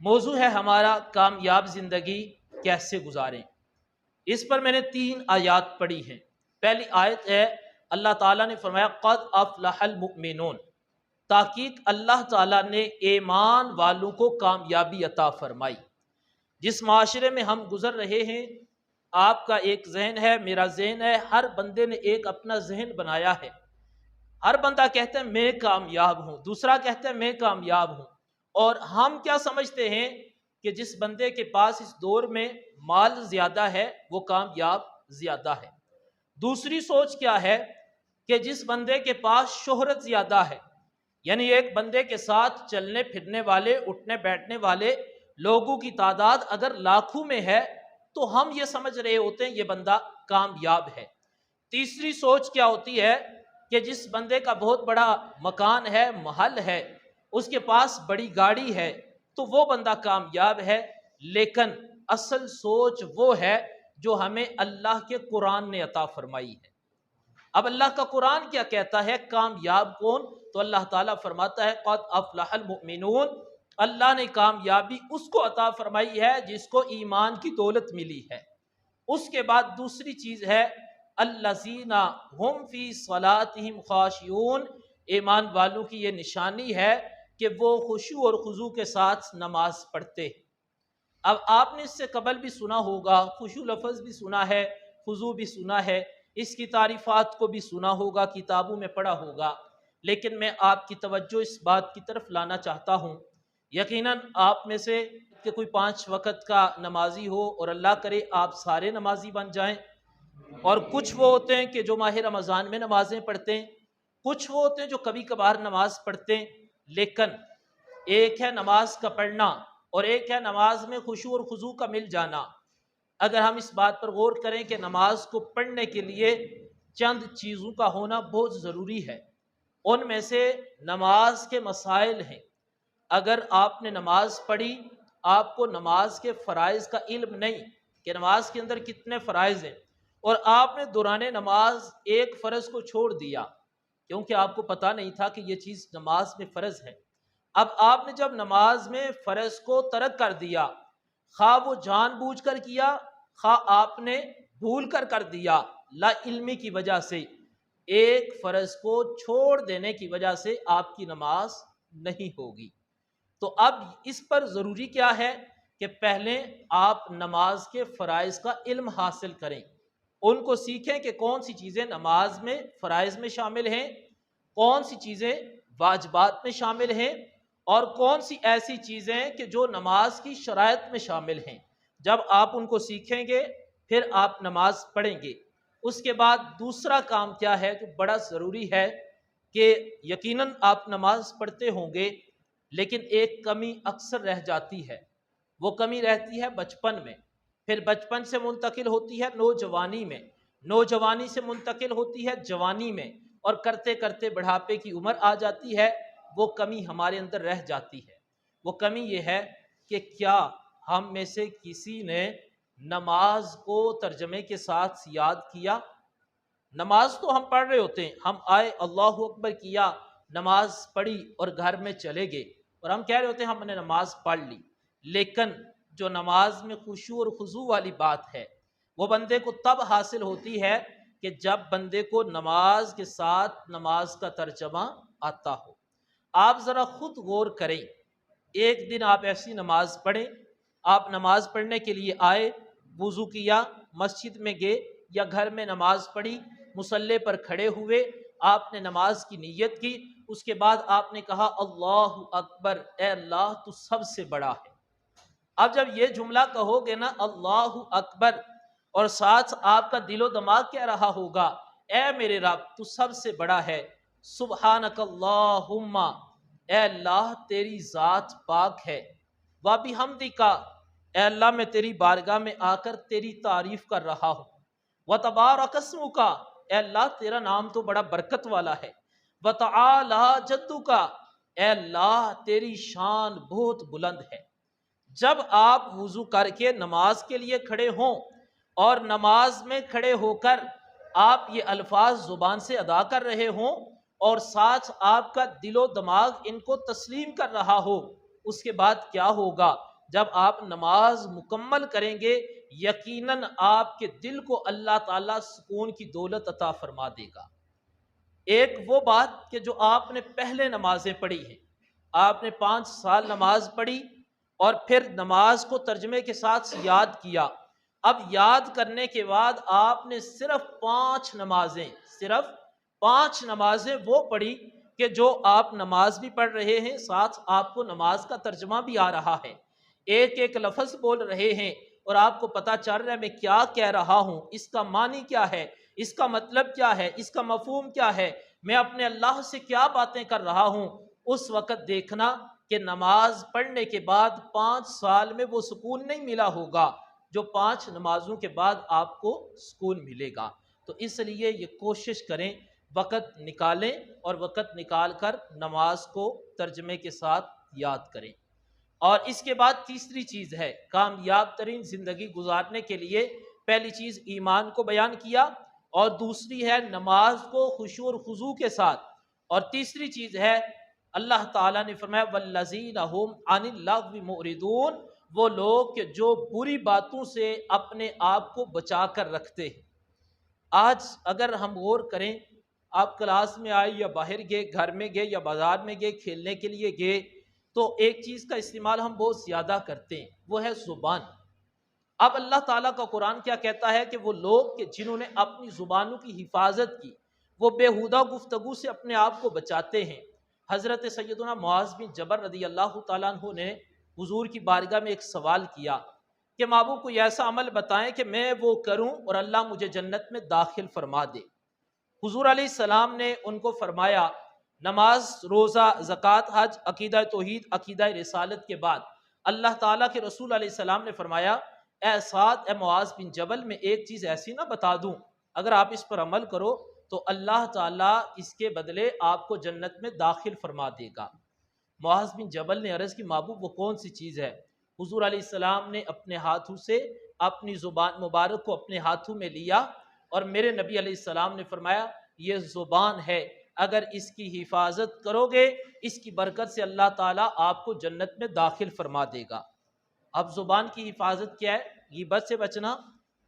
موضوع ہے ہمارا کامیاب زندگی کیسے گزاریں۔ اس پر میں نے 3 آیات پڑھی ہیں۔ پہلی آیت ہے اللہ تعالیٰ نے فرمایا قد افلح المؤمنون، تحقیق اللہ تعالیٰ نے ایمان والوں کو کامیابی عطا فرمائی۔ جس معاشرے میں ہم گزر رہے ہیں، آپ کا ایک ذہن ہے، میرا ذہن ہے، ہر بندے نے ایک اپنا ذہن بنایا ہے۔ ہر بندہ کہتا ہے میں کامیاب ہوں، دوسرا کہتا ہے میں کامیاب ہوں، اور ہم کیا سمجھتے ہیں کہ جس بندے کے پاس اس دور میں مال زیادہ ہے وہ کامیاب زیادہ ہے۔ دوسری سوچ کیا ہے کہ جس بندے کے پاس شہرت زیادہ ہے، یعنی ایک بندے کے ساتھ چلنے پھرنے والے، اٹھنے بیٹھنے والے لوگوں کی تعداد اگر لاکھوں میں ہے تو ہم یہ سمجھ رہے ہوتے ہیں یہ بندہ کامیاب ہے۔ تیسری سوچ کیا ہوتی ہے کہ جس بندے کا بہت بڑا مکان ہے، محل ہے، اس کے پاس بڑی گاڑی ہے تو وہ بندہ کامیاب ہے۔ لیکن اصل سوچ وہ ہے جو ہمیں اللہ کے قرآن نے عطا فرمائی ہے۔ اب اللہ کا قرآن کیا کہتا ہے کامیاب کون؟ تو اللہ تعالیٰ فرماتا ہے قد افلح المؤمنون، اللہ نے کامیابی اس کو عطا فرمائی ہے جس کو ایمان کی دولت ملی ہے۔ اس کے بعد دوسری چیز ہے الذین هم فی صلاتہم خاشعون، ایمان والوں کی یہ نشانی ہے کہ وہ خشوع اور خضوع کے ساتھ نماز پڑھتے ہیں۔ اب آپ نے اس سے قبل بھی سنا ہوگا، خشوع لفظ بھی سنا ہے، خضوع بھی سنا ہے، اس کی تعریفات کو بھی سنا ہوگا، کتابوں میں پڑھا ہوگا، لیکن میں آپ کی توجہ اس بات کی طرف لانا چاہتا ہوں۔ یقیناً آپ میں سے کہ کوئی 5 وقت کا نمازی ہو، اور اللہ کرے آپ سارے نمازی بن جائیں، اور کچھ وہ ہوتے ہیں کہ جو ماہ رمضان میں نمازیں پڑھتے ہیں، کچھ وہ ہوتے ہیں جو کبھی کبھار نماز پڑھتے ہیں، لیکن ایک ہے نماز کا پڑھنا اور ایک ہے نماز میں خشوع اور خضوع کا مل جانا۔ اگر ہم اس بات پر غور کریں کہ نماز کو پڑھنے کے لیے چند چیزوں کا ہونا بہت ضروری ہے، ان میں سے نماز کے مسائل ہیں۔ اگر آپ نے نماز پڑھی، آپ کو نماز کے فرائض کا علم نہیں کہ نماز کے اندر کتنے فرائض ہیں، اور آپ نے دوران نماز ایک فرض کو چھوڑ دیا کیونکہ آپ کو پتہ نہیں تھا کہ یہ چیز نماز میں فرض ہے۔ اب آپ نے جب نماز میں فرض کو ترک کر دیا، خواہ وہ جان بوجھ کر کیا، خواہ آپ نے بھول کر دیا، لا علمی کی وجہ سے، ایک فرض کو چھوڑ دینے کی وجہ سے آپ کی نماز نہیں ہوگی۔ تو اب اس پر ضروری کیا ہے کہ پہلے آپ نماز کے فرائض کا علم حاصل کریں، ان کو سیکھیں کہ کون سی چیزیں نماز میں فرائض میں شامل ہیں، کون سی چیزیں واجبات میں شامل ہیں، اور کون سی ایسی چیزیں کہ جو نماز کی شرائط میں شامل ہیں۔ جب آپ ان کو سیکھیں گے پھر آپ نماز پڑھیں گے۔ اس کے بعد دوسرا کام کیا ہے جو بڑا ضروری ہے کہ یقیناً آپ نماز پڑھتے ہوں گے، لیکن ایک کمی اکثر رہ جاتی ہے، وہ کمی رہتی ہے بچپن میں، پھر بچپن سے منتقل ہوتی ہے نوجوانی میں، نوجوانی سے منتقل ہوتی ہے جوانی میں، اور کرتے کرتے بڑھاپے کی عمر آ جاتی ہے۔ وہ کمی ہمارے اندر رہ جاتی ہے۔ وہ کمی یہ ہے کہ کیا ہم میں سے کسی نے نماز کو ترجمے کے ساتھ یاد کیا؟ نماز تو ہم پڑھ رہے ہوتے ہیں، ہم آئے اللہ اکبر کیا، نماز پڑھی اور گھر میں چلے گئے، اور ہم کہہ رہے ہوتے ہیں ہم نے نماز پڑھ لی، لیکن جو نماز میں خشوع اور خضوع والی بات ہے وہ بندے کو تب حاصل ہوتی ہے کہ جب بندے کو نماز کے ساتھ نماز کا ترجمہ آتا ہو۔ آپ ذرا خود غور کریں، ایک دن آپ ایسی نماز پڑھیں، آپ نماز پڑھنے کے لیے آئے، وضو کیا، مسجد میں گئے یا گھر میں نماز پڑھی، مصلی پر کھڑے ہوئے، آپ نے نماز کی نیت کی، اس کے بعد آپ نے کہا اللہ اکبر، اے اللہ تو سب سے بڑا ہے۔ اب جب یہ جملہ کہو گے نا اللہ اکبر، اور ساتھ آپ کا دل و دماغ کہہ رہا ہوگا اے میرے رب تو سب سے بڑا ہے، سبحانک اللہم، اے اللہ تیری ذات پاک ہے، وبحمدک، اے اللہ میں تیری بارگاہ میں آ کر تیری تعریف کر رہا ہوں، وتبارک اسمک، اے اللہ تیرا نام تو بڑا برکت والا ہے، وتعالی جدک، اے اللہ تیری شان بہت بلند ہے۔ جب آپ وضو کر کے نماز کے لیے کھڑے ہوں اور نماز میں کھڑے ہو کر آپ یہ الفاظ زبان سے ادا کر رہے ہوں اور ساتھ آپ کا دل و دماغ ان کو تسلیم کر رہا ہو، اس کے بعد کیا ہوگا جب آپ نماز مکمل کریں گے یقیناً آپ کے دل کو اللہ تعالیٰ سکون کی دولت عطا فرما دے گا۔ ایک وہ بات کہ جو آپ نے پہلے نمازیں پڑھی ہیں، آپ نے 5 سال نماز پڑھی اور پھر نماز کو ترجمے کے ساتھ یاد کیا، اب یاد کرنے کے بعد آپ نے صرف پانچ نمازیں وہ پڑھی کہ جو آپ نماز بھی پڑھ رہے ہیں، ساتھ آپ کو نماز کا ترجمہ بھی آ رہا ہے، ایک ایک لفظ بول رہے ہیں اور آپ کو پتہ چل رہا ہے میں کیا کہہ رہا ہوں، اس کا معنی کیا ہے، اس کا مطلب کیا ہے، اس کا مفہوم کیا ہے، میں اپنے اللہ سے کیا باتیں کر رہا ہوں۔ اس وقت دیکھنا کہ نماز پڑھنے کے بعد 5 سال میں وہ سکون نہیں ملا ہوگا جو 5 نمازوں کے بعد آپ کو سکون ملے گا۔ تو اس لیے یہ کوشش کریں، وقت نکالیں اور وقت نکال کر نماز کو ترجمے کے ساتھ یاد کریں۔ اور اس کے بعد تیسری چیز ہے کامیاب ترین زندگی گزارنے کے لیے، پہلی چیز ایمان کو بیان کیا اور دوسری ہے نماز کو خشوع اور خضوع کے ساتھ، اور تیسری چیز ہے اللہ تعالیٰ نے فرمایا والذین هم عن اللغو معرضون، وہ لوگ کہ جو بری باتوں سے اپنے آپ کو بچا کر رکھتے ہیں۔ آج اگر ہم غور کریں، آپ کلاس میں آئے یا باہر گئے، گھر میں گئے یا بازار میں گئے، کھیلنے کے لیے گئے، تو ایک چیز کا استعمال ہم بہت زیادہ کرتے ہیں، وہ ہے زبان۔ اب اللہ تعالیٰ کا قرآن کیا کہتا ہے کہ وہ لوگ کہ جنہوں نے اپنی زبانوں کی حفاظت کی، وہ بیہودہ گفتگو سے اپنے آپ کو بچاتے ہیں۔ حضرت سیدنا معاذ بن جبل رضی اللہ تعالیٰ عنہ نے حضور کی بارگاہ میں ایک سوال کیا کہ معبود کوئی ایسا عمل بتائیں کہ میں وہ کروں اور اللہ مجھے جنت میں داخل فرما دے۔ حضور علیہ السلام نے ان کو فرمایا نماز، روزہ، زکوٰۃ، حج، عقیدہ توحید، عقیدہ رسالت کے بعد اللہ تعالیٰ کے رسول علیہ السلام نے فرمایا اے سعد، اے معاذ بن جبل، میں ایک چیز ایسی نہ بتا دوں اگر آپ اس پر عمل کرو تو اللہ تعالیٰ اس کے بدلے آپ کو جنت میں داخل فرما دے گا۔ معاذ بن جبل نے عرض کی معبود وہ کون سی چیز ہے؟ حضور علیہ السلام نے اپنے ہاتھوں سے اپنی زبان مبارک کو اپنے ہاتھوں میں لیا اور میرے نبی علیہ السلام نے فرمایا یہ زبان ہے، اگر اس کی حفاظت کرو گے اس کی برکت سے اللہ تعالیٰ آپ کو جنت میں داخل فرما دے گا۔ اب زبان کی حفاظت کیا ہے؟ غیبت سے بچنا۔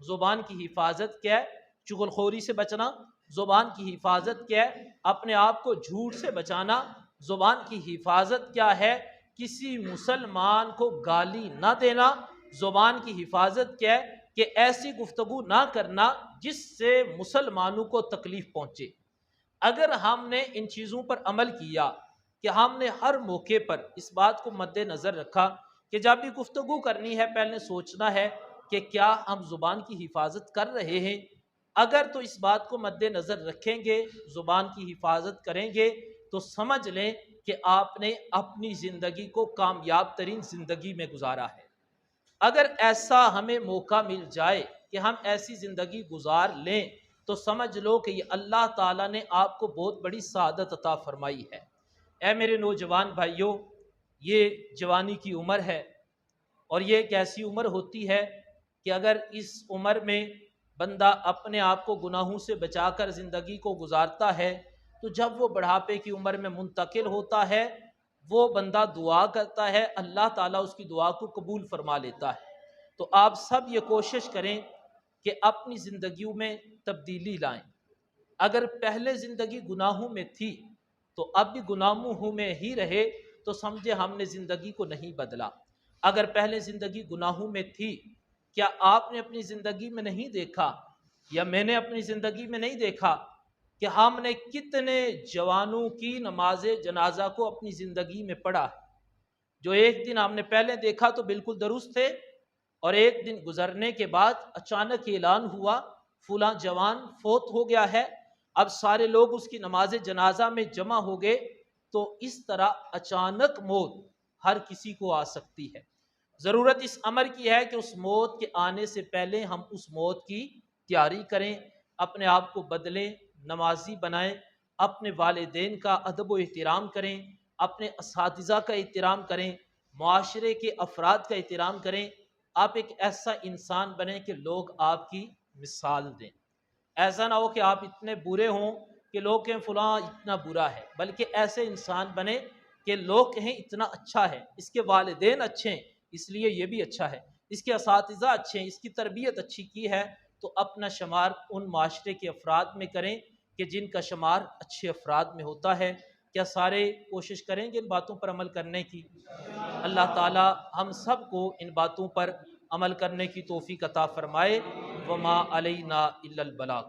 زبان کی حفاظت کیا ہے؟ چغل خوری سے بچنا۔ زبان کی حفاظت کیا ہے؟ اپنے آپ کو جھوٹ سے بچانا۔ زبان کی حفاظت کیا ہے؟ کسی مسلمان کو گالی نہ دینا۔ زبان کی حفاظت کیا ہے؟ کہ ایسی گفتگو نہ کرنا جس سے مسلمانوں کو تکلیف پہنچے۔ اگر ہم نے ان چیزوں پر عمل کیا کہ ہم نے ہر موقع پر اس بات کو مد نظر رکھا کہ جب بھی گفتگو کرنی ہے پہلے سوچنا ہے کہ کیا ہم زبان کی حفاظت کر رہے ہیں، اگر تو اس بات کو مد نظر رکھیں گے، زبان کی حفاظت کریں گے، تو سمجھ لیں کہ آپ نے اپنی زندگی کو کامیاب ترین زندگی میں گزارا ہے۔ اگر ایسا ہمیں موقع مل جائے کہ ہم ایسی زندگی گزار لیں تو سمجھ لو کہ یہ اللہ تعالیٰ نے آپ کو بہت بڑی سعادت عطا فرمائی ہے۔ اے میرے نوجوان بھائیوں، یہ جوانی کی عمر ہے اور یہ ایک ایسی عمر ہوتی ہے کہ اگر اس عمر میں بندہ اپنے آپ کو گناہوں سے بچا کر زندگی کو گزارتا ہے تو جب وہ بڑھاپے کی عمر میں منتقل ہوتا ہے وہ بندہ دعا کرتا ہے، اللہ تعالیٰ اس کی دعا کو قبول فرما لیتا ہے۔ تو آپ سب یہ کوشش کریں کہ اپنی زندگیوں میں تبدیلی لائیں۔ اگر پہلے زندگی گناہوں میں تھی تو اب بھی گناہوں میں ہی رہے تو سمجھے ہم نے زندگی کو نہیں بدلا۔ اگر پہلے زندگی گناہوں میں تھی، کیا آپ نے اپنی زندگی میں نہیں دیکھا یا میں نے اپنی زندگی میں نہیں دیکھا کہ ہم نے کتنے جوانوں کی نماز جنازہ کو اپنی زندگی میں پڑھا، جو ایک دن ہم نے پہلے دیکھا تو بالکل درست تھے اور ایک دن گزرنے کے بعد اچانک اعلان ہوا فلاں جوان فوت ہو گیا ہے، اب سارے لوگ اس کی نماز جنازہ میں جمع ہو گئے۔ تو اس طرح اچانک موت ہر کسی کو آ سکتی ہے۔ ضرورت اس امر کی ہے کہ اس موت کے آنے سے پہلے ہم اس موت کی تیاری کریں، اپنے آپ کو بدلیں، نمازی بنائیں، اپنے والدین کا ادب و احترام کریں، اپنے اساتذہ کا احترام کریں، معاشرے کے افراد کا احترام کریں۔ آپ ایک ایسا انسان بنیں کہ لوگ آپ کی مثال دیں۔ ایسا نہ ہو کہ آپ اتنے برے ہوں کہ لوگ کہیں فلاں اتنا برا ہے، بلکہ ایسے انسان بنے کہ لوگ کہیں اتنا اچھا ہے، اس کے والدین اچھے ہیں، اس لیے یہ بھی اچھا ہے، اس کے اساتذہ اچھے ہیں، اس کی تربیت اچھی کی ہے، تو اپنا شمار ان معاشرے کے افراد میں کریں کہ جن کا شمار اچھے افراد میں ہوتا ہے۔ کیا سارے کوشش کریں گے ان باتوں پر عمل کرنے کی؟ اللہ تعالی ہم سب کو ان باتوں پر عمل کرنے کی توفیق عطا فرمائے۔ وما علینا الا البلاغ۔